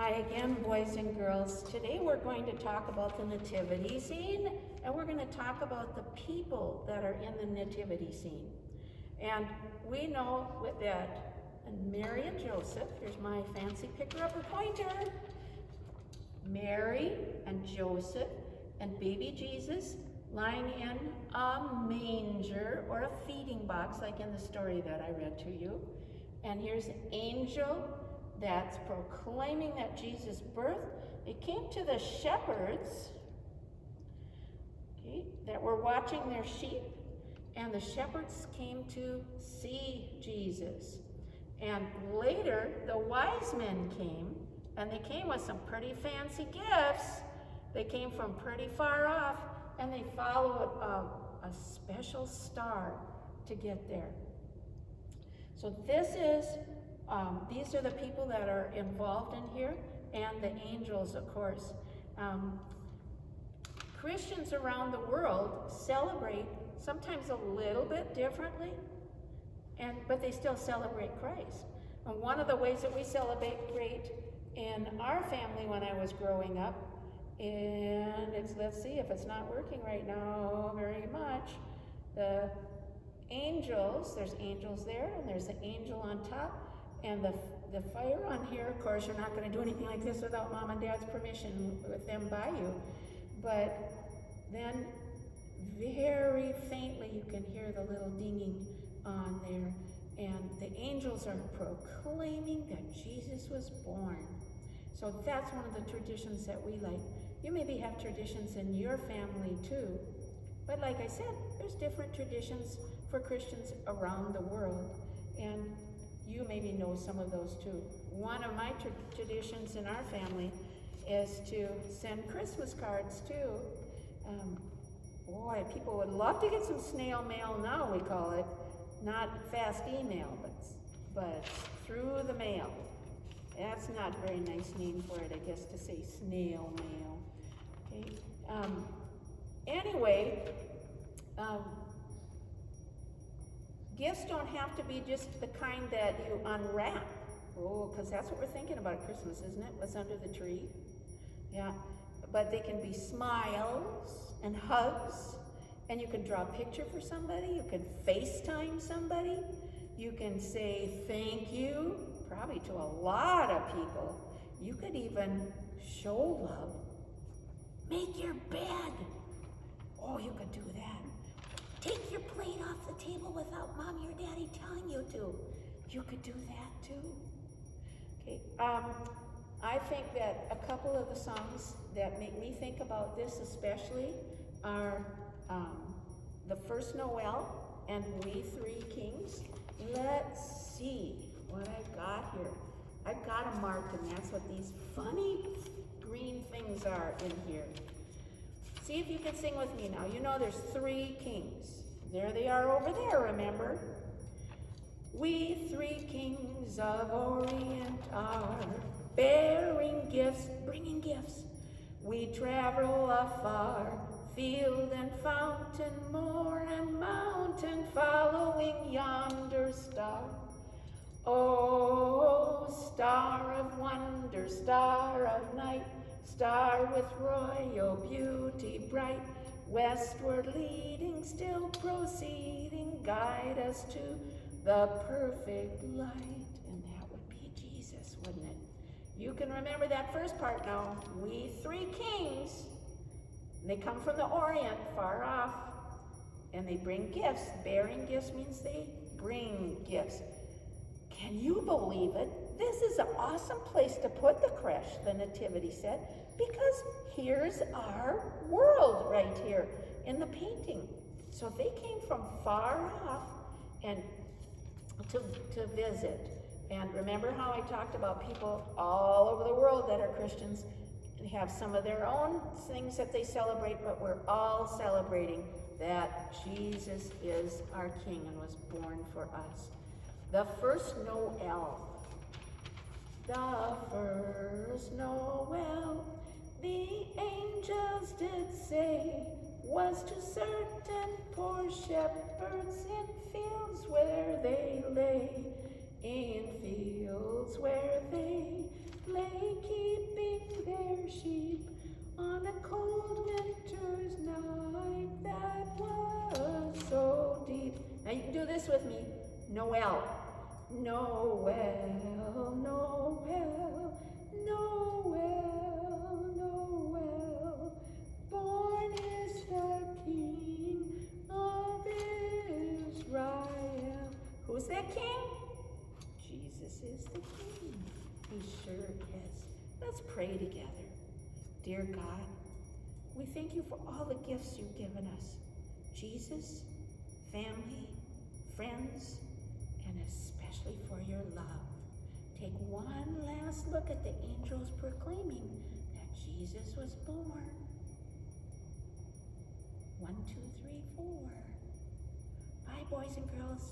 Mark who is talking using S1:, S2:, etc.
S1: Hi again, boys and girls. Today we're going to talk about the nativity scene, and we're going to talk about the people that are in the nativity scene. And we know that Mary and Joseph, here's my fancy picker-upper pointer, Mary and Joseph and baby Jesus lying in a manger or a feeding box like in the story that I read to you. And here's an angel that's proclaiming that Jesus' birth. It came to the shepherds, that were watching their sheep, and the shepherds came to see Jesus. And later, the wise men came, and they came with some pretty fancy gifts. They came from pretty far off, and they followed a special star to get there. So these are the people that are involved in here, and the angels, of course. Christians around the world celebrate sometimes a little bit differently, but they still celebrate Christ. And one of the ways that we celebrate in our family when I was growing up, and let's see if it's not working right now very much, the angels, there's angels there, and there's an angel on top, and the fire on here, of course, you're not going to do anything like this without Mom and Dad's permission with them by you. But then very faintly you can hear the little dinging on there, and the angels are proclaiming that Jesus was born. So that's one of the traditions that we like. You maybe have traditions in your family too, but like I said, there's different traditions for Christians around the world, and you maybe know some of those too. One of my traditions in our family is to send Christmas cards too. Boy, people would love to get some snail mail now, we call it. Not fast email, but through the mail. That's not a very nice name for it, I guess, to say snail mail. Okay. Anyway, gifts don't have to be just the kind that you unwrap. Oh, because that's what we're thinking about at Christmas, isn't it? What's under the tree? Yeah. But they can be smiles and hugs, and you can draw a picture for somebody. You can FaceTime somebody. You can say thank you, probably to a lot of people. You could even show love. Make your bed. Oh, you could do that. Take your plate off the table without Mommy or Daddy telling you to. You could do that too. Okay. I think that a couple of the songs that make me think about this especially are The First Noel and We Three Kings. Let's see what I've got here. I've got them marked, and that's what these funny green things are in here. See if you can sing with me now. You know there's three kings. There they are over there, remember? We three kings of Orient are bearing gifts, bringing gifts. We travel afar, field and fountain, moor and mountain, following yonder star. Oh, star of wonder, star of night, star with royal beauty bright, westward leading, still proceeding, guide us to the perfect light. And that would be Jesus, wouldn't it? You can remember that first part now. We three kings. They come from the Orient, far off, and they bring gifts. Bearing gifts means they bring gifts. Can you believe it? This is an awesome place to put the creche, the nativity set, because here's our world right here in the painting. So they came from far off and to visit. And remember how I talked about people all over the world that are Christians and have some of their own things that they celebrate, but we're all celebrating that Jesus is our King and was born for us. The first Noel. The first Noel, the angels did say, was to certain poor shepherds in fields where they lay, in fields where they lay, keep their sheep on a cold winter's night that was so deep. Now you can do this with me. Noel. Noel, Noel, Noel, Noel. Born is the King of Israel. Who's that king? Jesus is the king. He sure is. Let's pray together. Dear God, we thank you for all the gifts you've given us. Jesus, family, friends, and especially for your love. Take one last look at the angels proclaiming that Jesus was born. 1, 2, 3, 4. Bye, boys and girls.